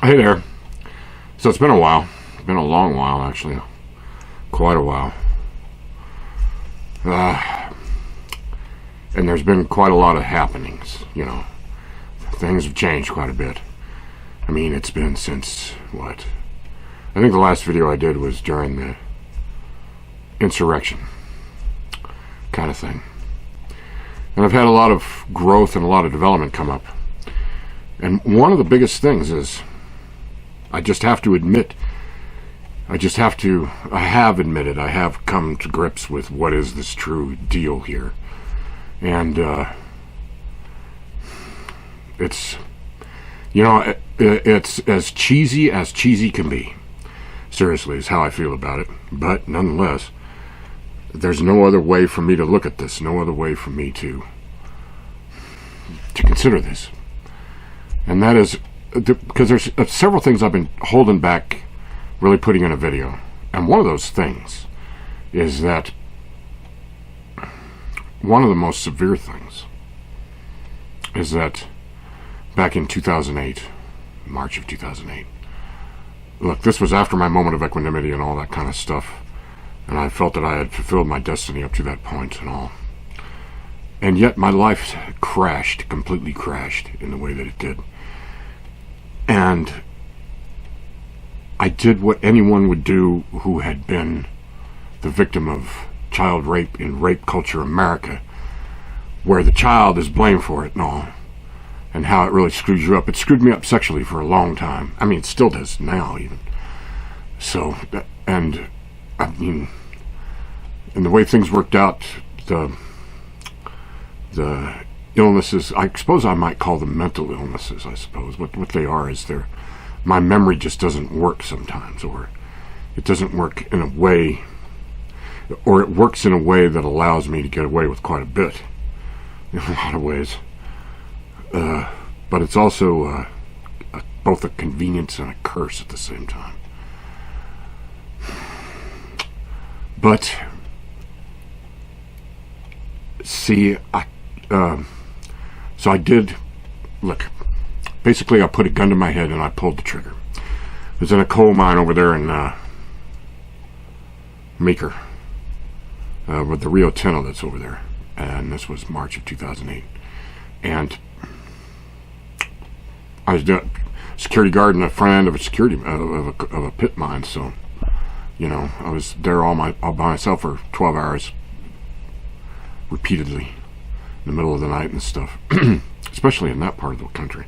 Hey there. So it's been a while. It's been a long while, actually. Quite a while. And there's been quite a lot of happenings, you know. Things have changed quite a bit. I mean, it's been since, what? I think the last video I did was during the insurrection kind of thing. And I've had a lot of growth and a lot of development come up. And one of the biggest things is, I have admitted, I have come to grips with what is this true deal here. And it's, you know, it's as cheesy can be. Seriously, is how I feel about it. But nonetheless, there's no other way for me to look at this, no other way for me to consider this. And that is because there's several things I've been holding back really putting in a video. And one of those things is that one of the most severe things is that back in 2008, March of 2008, look, this was after my moment of equanimity and all that kind of stuff, and I felt that I had fulfilled my destiny up to that point and all. And yet my life crashed, completely crashed in the way that it did. And I did what anyone would do who had been the victim of child rape in rape culture America, where the child is blamed for it and all, and how it really screws you up. It screwed me up sexually for a long time. I mean, it still does now even. So, and I mean, and the way things worked out, the illnesses, I suppose I might call them mental illnesses, I suppose. What they are is my memory just doesn't work sometimes, or it doesn't work in a way, or it works in a way that allows me to get away with quite a bit, in a lot of ways. But it's also both a convenience and a curse at the same time. But, see, so I did, look, basically I put a gun to my head and I pulled the trigger. It was in a coal mine over there in Meeker, with the Rio Tinto that's over there. And this was March of 2008. And I was doing security guard and a friend of a security of a pit mine, so you know, I was there all by myself for 12 hours repeatedly in the middle of the night and stuff, especially in that part of the country.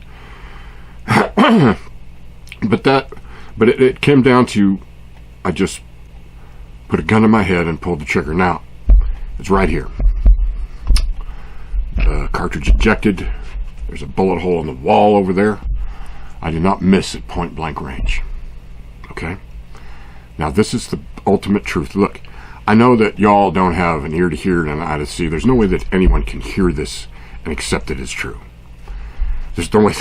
but it came down to, I just put a gun to my head and pulled the trigger. Now it's right here. Cartridge ejected. There's a bullet hole in the wall over there. I did not miss at point blank range. Okay? Now this is the ultimate truth. Look, I know that y'all don't have an ear to hear and an eye to see. There's no way that anyone can hear this and accept it as true. There's no way,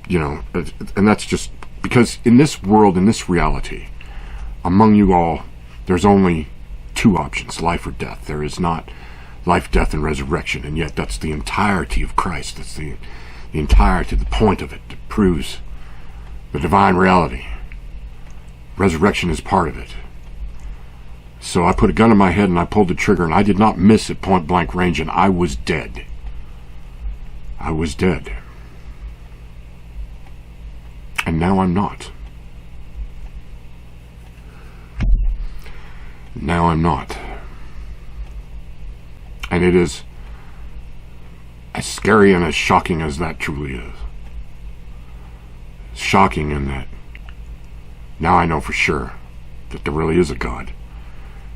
you know, and that's just because in this world, in this reality, among you all, there's only two options, life or death. There is not life, death, and resurrection, and yet that's the entirety of Christ. That's the entirety, the point of it. It proves the divine reality. Resurrection is part of it. So I put a gun in my head and I pulled the trigger, and I did not miss at point blank range, and I was dead. I was dead. And now I'm not. Now I'm not. And it is as scary and as shocking as that truly is. Shocking in that now I know for sure that there really is a God.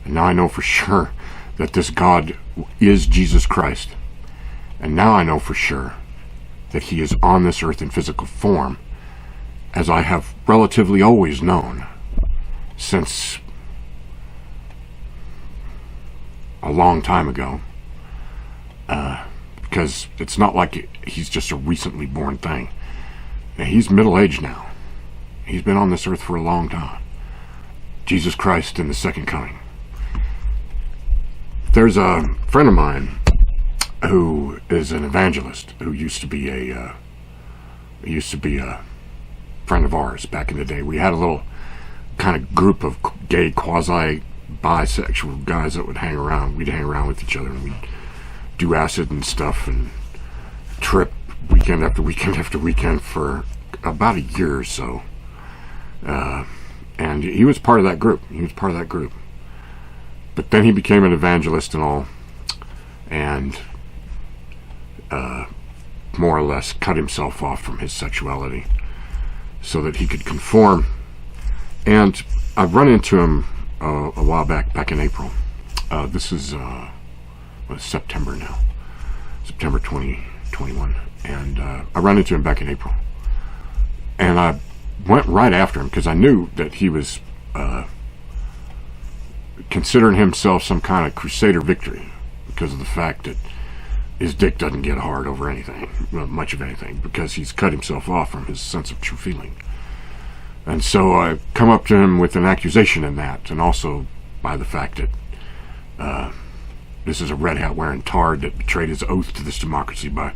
And now I know for sure that this God is Jesus Christ. And now I know for sure that he is on this earth in physical form, as I have relatively always known since a long time ago. Because it's not like he's just a recently born thing. He's middle-aged now. He's been on this earth for a long time. Jesus Christ in the second coming. There's a friend of mine who is an evangelist, who used to be a friend of ours back in the day. We had a little kind of group of gay quasi-bisexual guys that would hang around. We'd hang around with each other, and we'd do acid and stuff and trip weekend after weekend after weekend for about a year or so. And he was part of that group. But then he became an evangelist and all, and more or less cut himself off from his sexuality so that he could conform. And I've run into him a while back in April. This is September now, September 2021, and I ran into him back in April, and I went right after him because I knew that he was considering himself some kind of crusader victory because of the fact that his dick doesn't get hard over anything, much of anything, because he's cut himself off from his sense of true feeling. And so I come up to him with an accusation in that, and also by the fact that this is a red hat wearing tard that betrayed his oath to this democracy by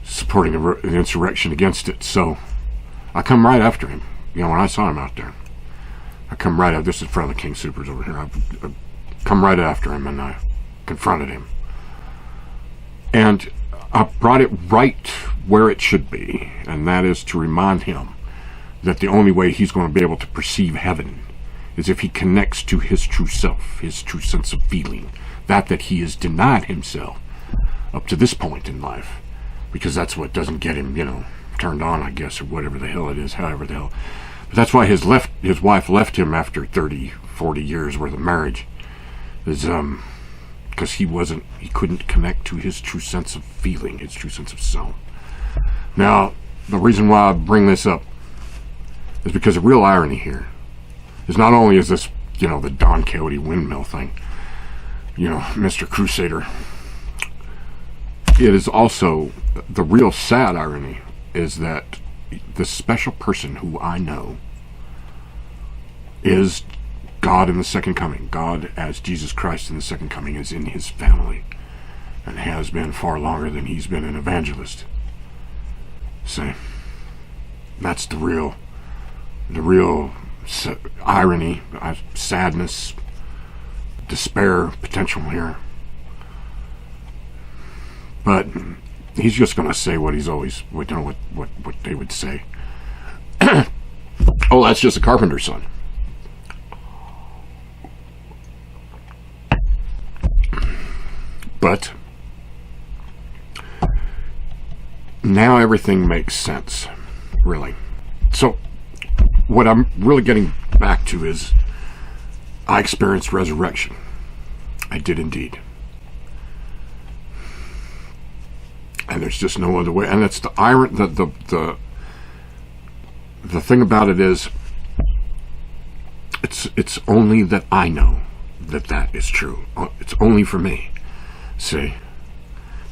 supporting an insurrection against it. So I come right after him. When I saw him out there, I come right up. This is in front of the King Supers over here. I come right after him, and I confronted him. And I brought it right where it should be, and that is to remind him that the only way he's going to be able to perceive heaven is if he connects to his true self, his true sense of feeling, that he has denied himself up to this point in life, because that's what doesn't get him, turned on, I guess, or whatever the hell it is, however the hell. But that's why his wife left him after 30, 40 years worth of marriage, is because he couldn't connect to his true sense of feeling, his true sense of self. Now, the reason why I bring this up is because the real irony here is not only is this, the Don Quixote windmill thing, Mr. Crusader, it is also the real sad irony is that this special person who I know is God in the second coming. God as Jesus Christ in the second coming is in his family and has been far longer than he's been an evangelist. See, that's the real irony, sadness, despair potential here. But he's just going to say what he's always, what they would say. Oh, that's just a carpenter's son. But now everything makes sense, really. So what I'm really getting back to is I experienced resurrection. I did indeed. And there's just no other way. And it's the irony, the thing about it is, it's only that I know that is true. It's only for me. See,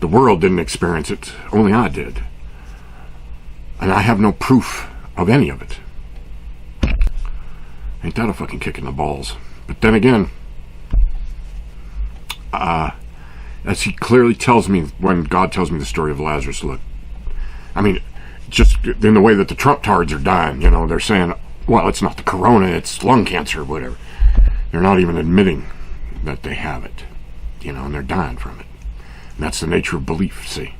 the world didn't experience it. Only I did. And I have no proof of any of it. Ain't that a fucking kick in the balls? But then again, as he clearly tells me when God tells me the story of Lazarus, look, I mean, just in the way that the Trump tards are dying, they're saying, well, it's not the corona, it's lung cancer or whatever. They're not even admitting that they have it, and they're dying from it. And that's the nature of belief, see.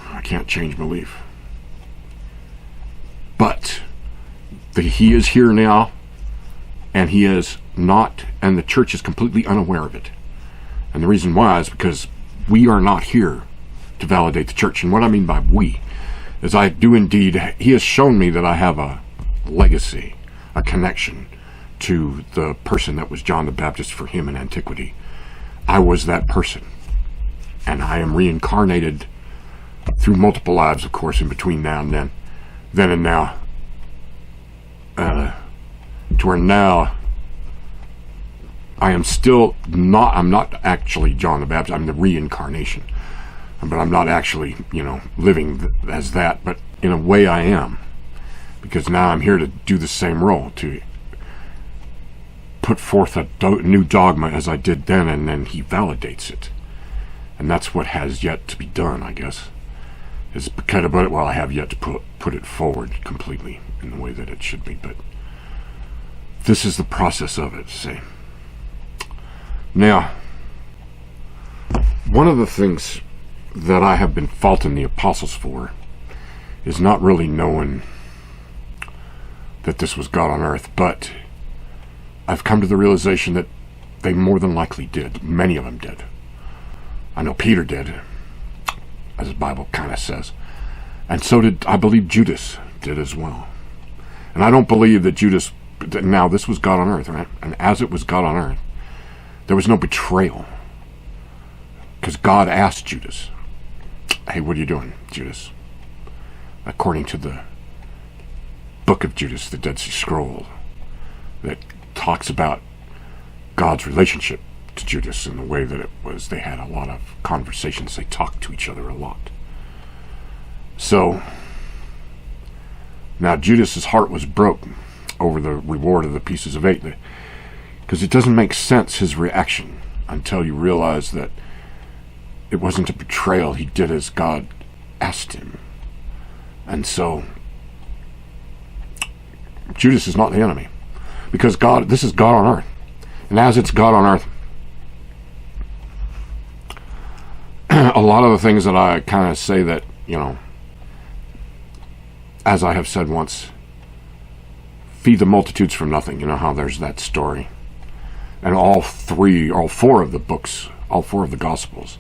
I can't change belief. But he is here now, and he is not, and the church is completely unaware of it. And the reason why is because we are not here to validate the church. And what I mean by we is I do indeed, he has shown me that I have a legacy, a connection to the person that was John the Baptist for him in antiquity. I was that person. And I am reincarnated through multiple lives, of course, in between now and then and now. To where now I am still not, I'm not actually John the Baptist, I'm the reincarnation. But I'm not actually, living as that, but in a way I am. Because now I'm here to do the same role, to put forth a new dogma as I did then, and then he validates it. And that's what has yet to be done, I guess. is kind of, well, I have yet to put it forward completely in the way that it should be, but this is the process of it, see. Now, one of the things that I have been faulting the apostles for is not really knowing that this was God on earth, but I've come to the realization that they more than likely did. Many of them did. I know Peter did, as the Bible kind of says. And so did, I believe, Judas did as well. And I don't believe that Judas, now this was God on earth, right? And as it was God on earth, there was no betrayal. Because God asked Judas, hey, what are you doing, Judas? According to the book of Judas, the Dead Sea Scroll, that talks about God's relationship to Judas in the way that it was. They had a lot of conversations. They talked to each other a lot. So, now Judas's heart was broke over the reward of the pieces of 8. Because it doesn't make sense, his reaction, until you realize that it wasn't a betrayal. He did as God asked him. And so, Judas is not the enemy. Because God, this is God on earth. And as it's God on earth, a lot of the things that I kind of say that, you know, as I have said once, feed the multitudes for nothing. You know how there's that story. And all 4 of the books, all 4 of the Gospels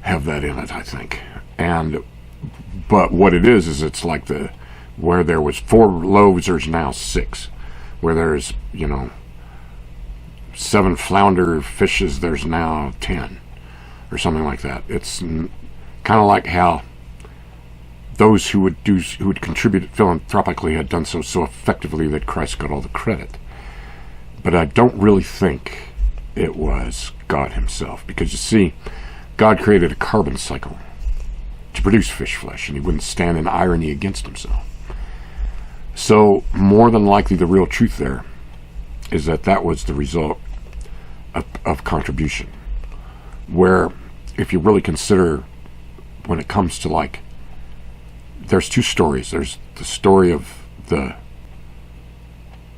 have that in it, I think. But what it is it's like where there was 4 loaves, there's now 6. Where there's, 7 flounder fishes, there's now 10. Or something like that. It's kind of like how those who would contribute philanthropically had done so effectively that Christ got all the credit. But I don't really think it was God himself. Because you see, God created a carbon cycle to produce fish flesh, and he wouldn't stand in irony against himself. So, more than likely, the real truth there is that was the result of contribution. Where, if you really consider, when it comes to there's 2 stories. There's the story of the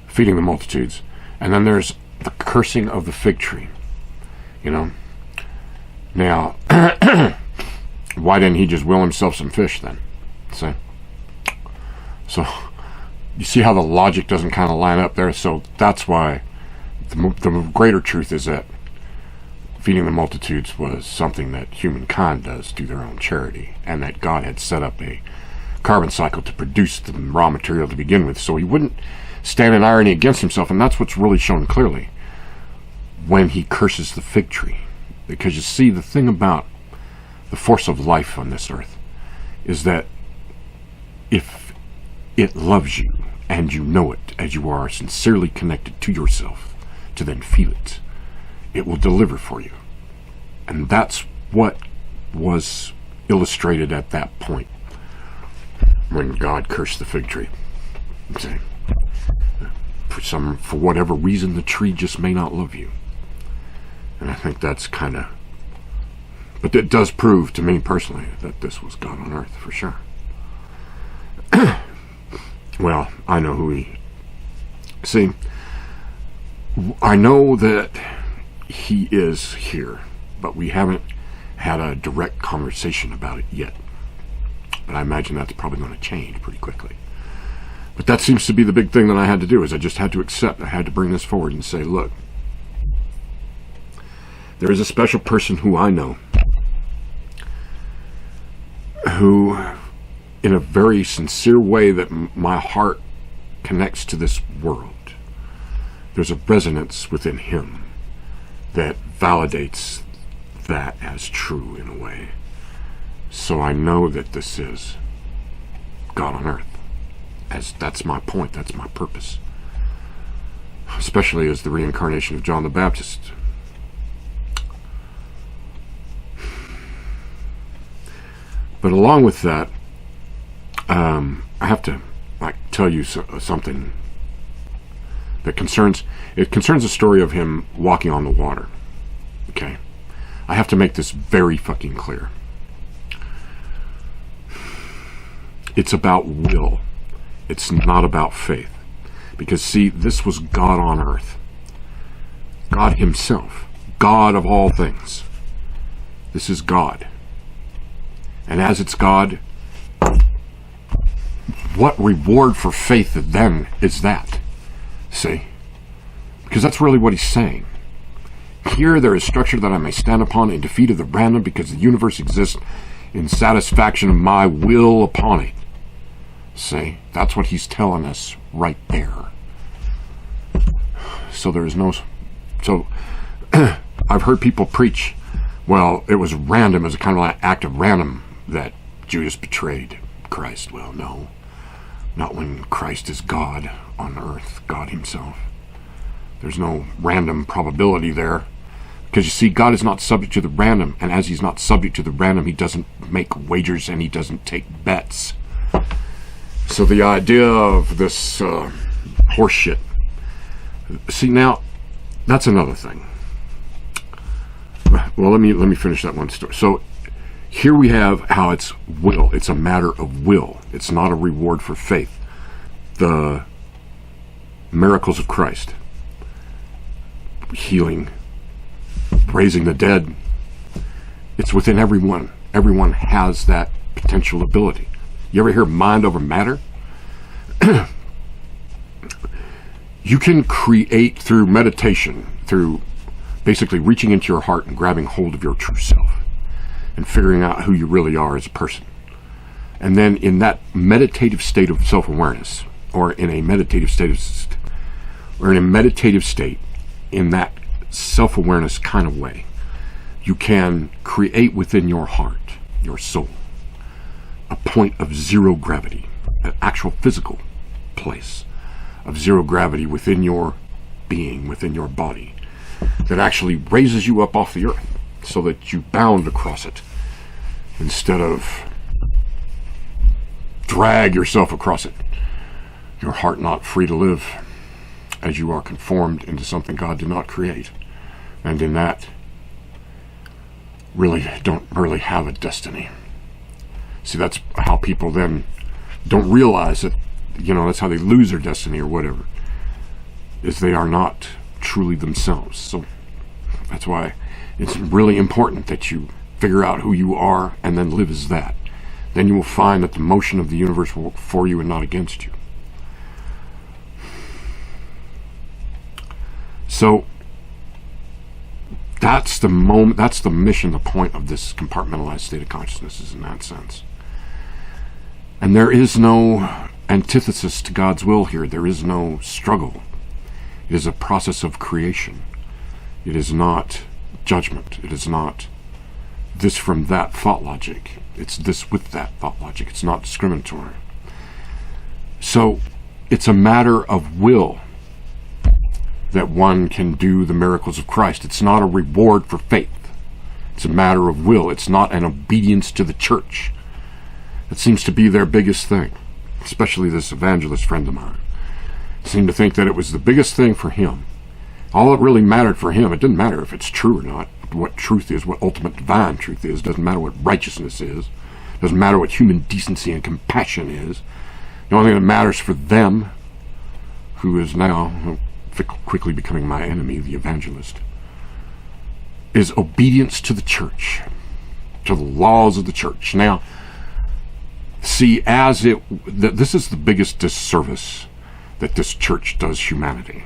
feeding the multitudes, and then there's the cursing of the fig tree. Now, why didn't he just will himself some fish then? So you see how the logic doesn't kind of line up there. So that's why the greater truth is that feeding the multitudes was something that humankind does through their own charity, and that God had set up a carbon cycle to produce the raw material to begin with, so he wouldn't stand in irony against himself. And that's what's really shown clearly when he curses the fig tree. Because you see, the thing about the force of life on this earth is that if it loves you, and you know it, as you are sincerely connected to yourself, to then feel it, it will deliver for you. And that's what was illustrated at that point when God cursed the fig tree. For whatever reason, the tree just may not love you. And I think that's kind of... But it does prove to me personally that this was God on earth, for sure. Well, I know who he... See, I know that he is here, but we haven't had a direct conversation about it yet. But I imagine that's probably going to change pretty quickly. But that seems to be the big thing that I had to do, is I just had to accept. I had to bring this forward and say, look, there is a special person who I know who, in a very sincere way that my heart connects to this world, there's a resonance within him that validates that as true in a way. So I know that this is God on earth. As that's my point, that's my purpose. Especially as the reincarnation of John the Baptist. But along with that, I have to tell you something that concerns the story of him walking on the water. Okay, I have to make this very fucking clear. It's about will. It's not about faith. Because, see, this was God on earth. God himself. God of all things. This is God. And as it's God, what reward for faith then is that? See? Because that's really what he's saying. Here there is structure that I may stand upon in defeat of the random, because the universe exists in satisfaction of my will upon it. See? That's what he's telling us right there. So there is no... So, I've heard people preach, well, it was random, it was a kind of like act of random that Judas betrayed Christ. Well, no. Not when Christ is God on earth, God himself. There's no random probability there. Because you see, God is not subject to the random, and as he's not subject to the random, he doesn't make wagers and he doesn't take bets. So the idea of this horse shit, see, now that's another thing. Well, let me finish that one story. So here we have how it's will. It's a matter of will. It's not a reward for faith. The miracles of Christ, healing, raising the dead, it's within everyone. Everyone has that potential ability. You ever hear mind over matter? You can create through meditation, through basically reaching into your heart and grabbing hold of your true self and figuring out who you really are as a person. And then in that meditative state of self-awareness, or in a meditative state in that self-awareness kind of way, you can create within your heart, your soul, a point of zero gravity, an actual physical place of zero gravity within your being, within your body, that actually raises you up off the earth so that you bound across it instead of drag yourself across it. Your heart not free to live as you are conformed into something God did not create, and in that don't really have a destiny. See, that's how people then don't realize that, that's how they lose their destiny or whatever, is they are not truly themselves. So that's why it's really important that you figure out who you are and then live as that. Then you will find that the motion of the universe will work for you and not against you. So that's the moment, that's the mission, the point of this compartmentalized state of consciousness is in that sense. And there is no antithesis to God's will here. There is no struggle. It is a process of creation. It is not judgment. It is not this from that thought logic. It's this with that thought logic. It's not discriminatory. So it's a matter of will that one can do the miracles of Christ. It's not a reward for faith. It's a matter of will. It's not an obedience to the church. It seems to be their biggest thing, especially this evangelist friend of mine. Seemed to think that it was the biggest thing for him. All that really mattered for him, it didn't matter if it's true or not, what truth is, what ultimate divine truth is. Doesn't matter what righteousness is. Doesn't matter what human decency and compassion is. The only thing that matters for them, who is now quickly becoming my enemy, the evangelist, is obedience to the church, to the laws of the church. Now, see, this is the biggest disservice that this church does humanity,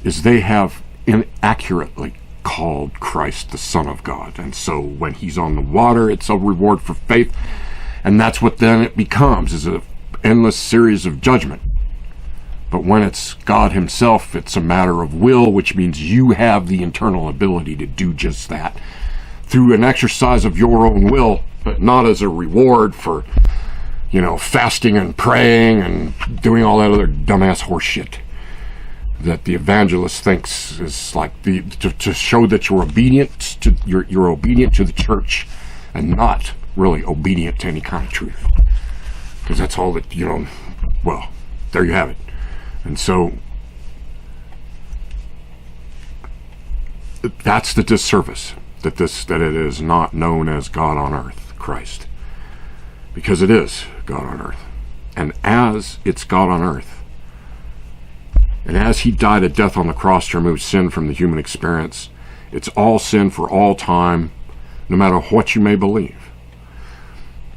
is they have inaccurately called Christ the Son of God. And so when he's on the water, it's a reward for faith, and that's what then it becomes, is an endless series of judgment. But when it's God himself, it's a matter of will, which means you have the internal ability to do just that through an exercise of your own will, but not as a reward for, fasting and praying and doing all that other dumbass horse shit that the evangelist thinks is like to show that you're obedient to you're obedient to the church and not really obedient to any kind of truth. Because that's all that, well, there you have it. And so that's the disservice, that it is not known as God on earth, Christ. because it is God on earth. And as it's God on earth, and as he died a death on the cross to remove sin from the human experience, it's all sin for all time, no matter what you may believe.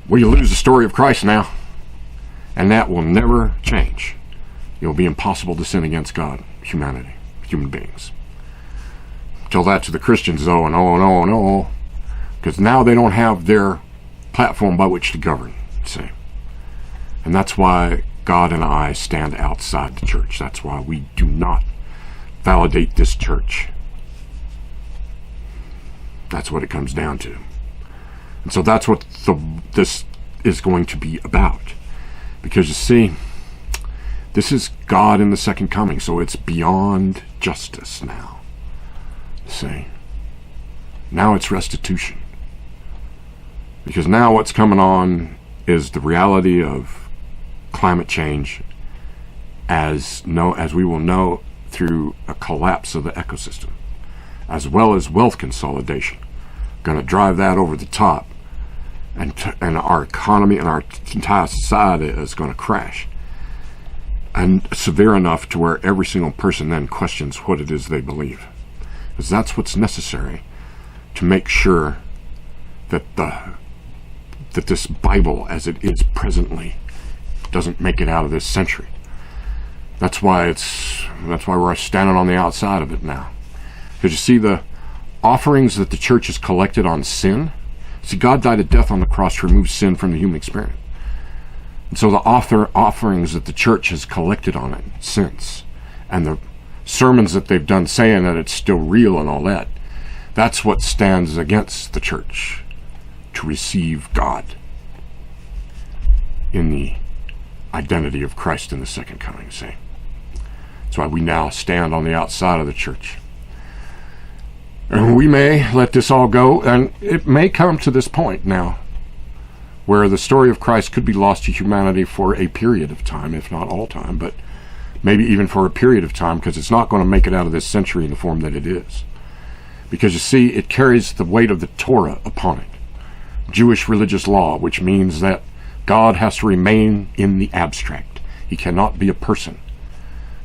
We lose the story of Christ now, and that will never change. It will be impossible to sin against God, humanity, human beings. Tell that to the Christians, though, and no, because now they don't have their platform by which to govern, see. And that's why God and I stand outside the church. That's why we do not validate this church. That's what it comes down to. And so that's what this is going to be about. Because you see, this is God in the second coming, so it's beyond justice now. See? Now it's restitution. Because now what's coming on is the reality of climate change as we will know through a collapse of the ecosystem, as well as wealth consolidation. Going to drive that over the top, and our economy and our entire society is going to crash, and severe enough to where every single person then questions what it is they believe, because that's what's necessary to make sure that that this Bible as it is presently doesn't make it out of this century. That's why we're standing on the outside of it now. Because you see, the offerings that the church has collected on sin, see, God died a death on the cross to remove sin from the human experience. And so the offerings that the church has collected on it since, and the sermons that they've done saying that it's still real and all that, that's what stands against the church to receive God in the identity of Christ in the second coming, see. That's why we now stand on the outside of the church. And we may let this all go, and it may come to this point now where the story of Christ could be lost to humanity for a period of time, if not all time, but maybe even for a period of time, because it's not going to make it out of this century in the form that it is. Because you see, it carries the weight of the Torah upon it, Jewish religious law, which means that God has to remain in the abstract. He cannot be a person.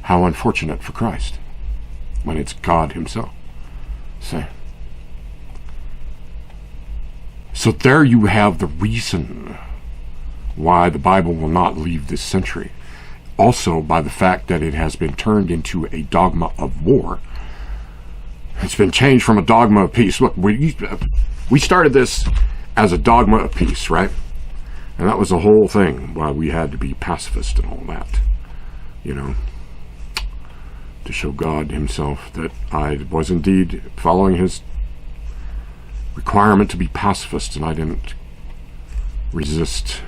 How unfortunate for Christ when it's God himself. See? So there you have the reason why the Bible will not leave this century. Also by the fact that it has been turned into a dogma of war. It's been changed from a dogma of peace. Look, we started this as a dogma of peace, right? And that was the whole thing, why we had to be pacifist and all that, you know, to show God himself that I was indeed following his requirement to be pacifist, and I didn't resist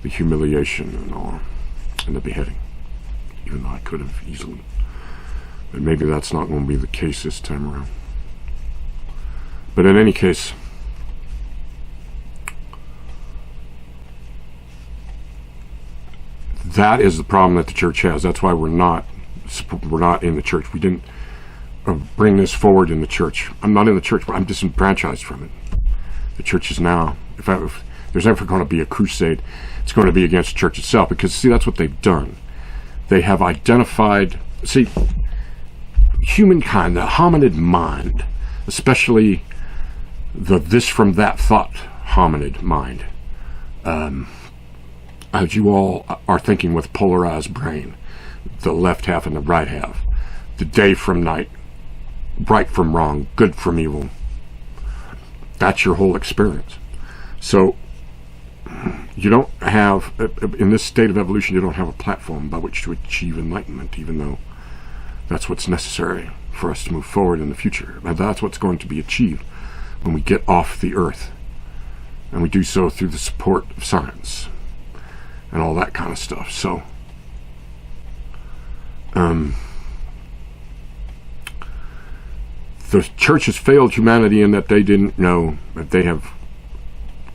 the humiliation and all, and the beheading, even though I could have easily. But maybe that's not going to be the case this time around. But in any case, that is the problem that the church has. That's why we're not in the church. We didn't bring this forward in the church. I'm not in the church, but I'm disenfranchised from it. The church is now, if there's ever going to be a crusade, it's going to be against the church itself, because see, that's what they've done. They have identified, see, humankind, the hominid mind, especially the this from that thought hominid mind, as you all are thinking with polarized brain, the left half and the right half, the day from night, right from wrong, good from evil. That's your whole experience. So you don't have, in this state of evolution, you don't have a platform by which to achieve enlightenment, even though that's what's necessary for us to move forward in the future. And that's what's going to be achieved when we get off the earth. And we do so through the support of science and all that kind of stuff. So the church has failed humanity in that they didn't know that they have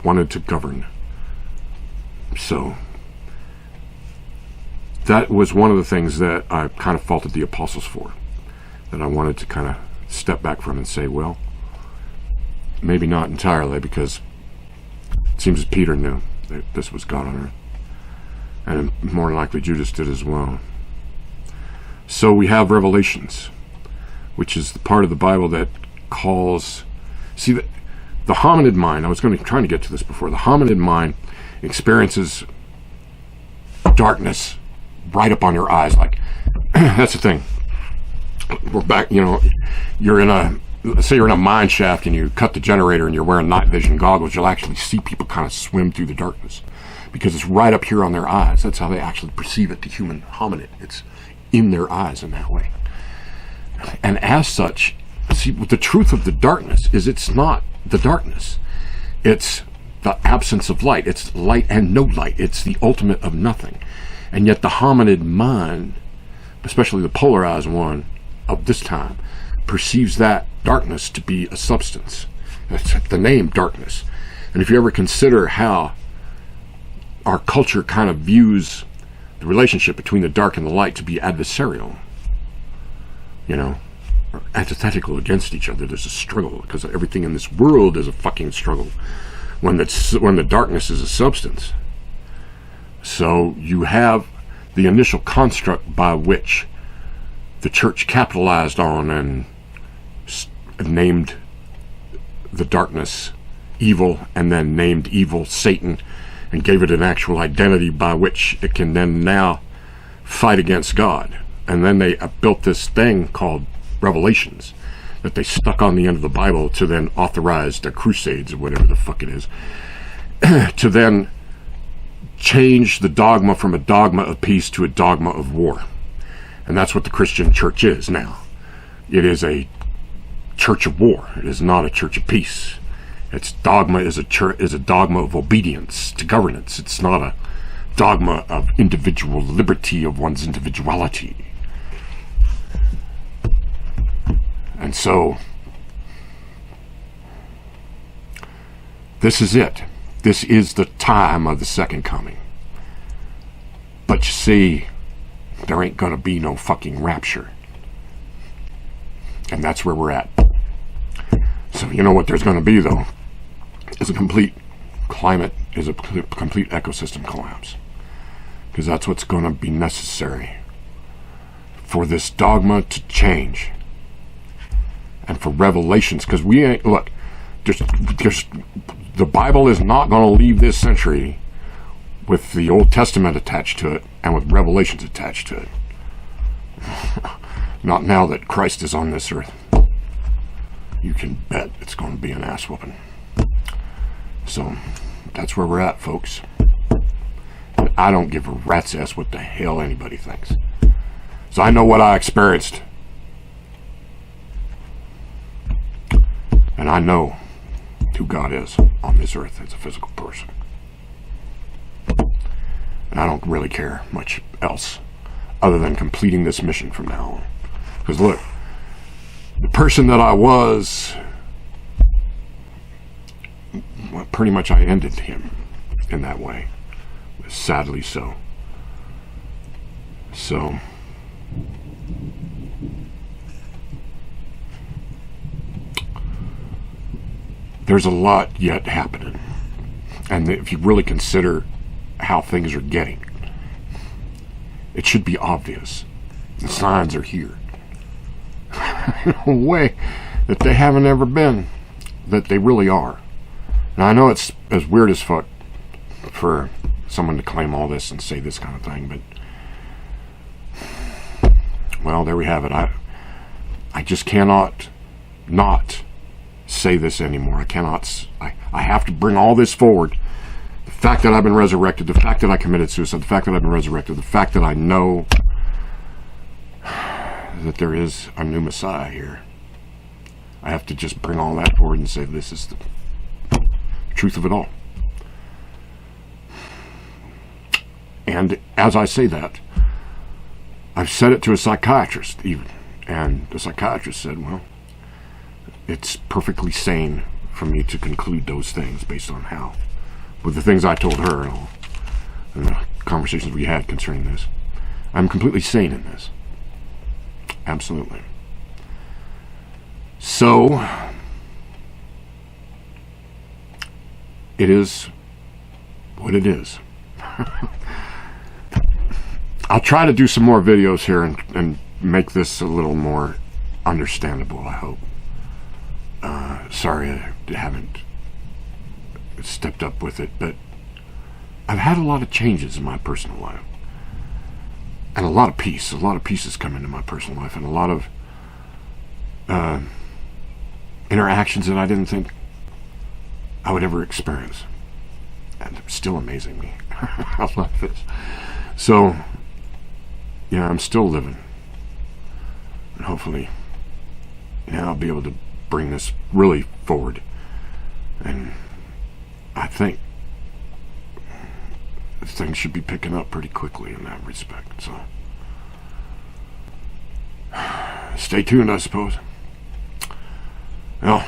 wanted to govern. So that was one of the things that I kind of faulted the apostles for, that I wanted to kind of step back from and say, well, maybe not entirely, because It seems that Peter knew that this was God on earth. And more than likely Judas did as well. So we have Revelations, which is the part of the Bible that calls... See, the hominid mind, I was trying to get to this before, the hominid mind experiences darkness right up on your eyes. Like, that's the thing. We're back, you're in a... Let's say you're in a mine shaft and you cut the generator and you're wearing night vision goggles, you'll actually see people kind of swim through the darkness because it's right up here on their eyes. That's how they actually perceive it, the human hominid. It's in their eyes in that way. And as such, see, the truth of the darkness is it's not the darkness. It's the absence of light. It's light and no light. It's the ultimate of nothing. And yet the hominid mind, especially the polarized one of this time, perceives that darkness to be a substance. That's the name darkness. And if you ever consider how our culture kind of views the relationship between the dark and the light to be adversarial, or antithetical against each other, there's a struggle because everything in this world is a fucking struggle when the darkness is a substance. So you have the initial construct by which the church capitalized on and named the darkness evil, and then named evil Satan, and gave it an actual identity by which it can then now fight against God. And then they built this thing called Revelations that they stuck on the end of the Bible to then authorize their crusades or whatever the fuck it is, to then change the dogma from a dogma of peace to a dogma of war. And that's what the Christian church is now. It is a church of war. It is not a church of peace. Its dogma is a dogma of obedience to governance. It's not a dogma of individual liberty, of one's individuality. And so this is it. This is the time of the second coming. But you see, there ain't gonna be no fucking rapture. And that's where we're at. So you know what there's going to be, though, is a complete complete ecosystem collapse. Because that's what's going to be necessary for this dogma to change. And for revelations, because we ain't, look, the Bible is not going to leave this century with the Old Testament attached to it and with Revelations attached to it. Not now that Christ is on this earth. You can bet it's going to be an ass whooping. So that's where we're at, folks. And I don't give a rat's ass what the hell anybody thinks. So I know what I experienced. And I know who God is on this earth as a physical person. And I don't really care much else other than completing this mission from now on. Because look, the person that I was, well, pretty much I ended him in that way. Sadly so. So, there's a lot yet happening. And if you really consider how things are getting, it should be obvious. The signs are here. In a way that they haven't ever been, that they really are. Now I know it's as weird as fuck for someone to claim all this and say this kind of thing, but well, there we have it. I just cannot not say this anymore. I have to bring all this forward. The fact that I've been resurrected, the fact that I committed suicide, the fact that I've been resurrected, the fact that I know that there is a new Messiah here. I have to just bring all that forward and say this is the truth of it all. And as I say that, I've said it to a psychiatrist even, and the psychiatrist said, well, it's perfectly sane for me to conclude those things based on how, with the things I told her and all, and the conversations we had concerning this. I'm completely sane in this. Absolutely. So, it is what it is. I'll try to do some more videos here and make this a little more understandable, I hope. Sorry I haven't stepped up with it, but I've had a lot of changes in my personal life. And a lot of peace. A lot of peace has come into my personal life, and a lot of interactions that I didn't think I would ever experience. And it's still amazing me. I love this. So, yeah, I'm still living. And hopefully, I'll be able to bring this really forward. And I think things should be picking up pretty quickly in that respect. So, stay tuned, I suppose. Well,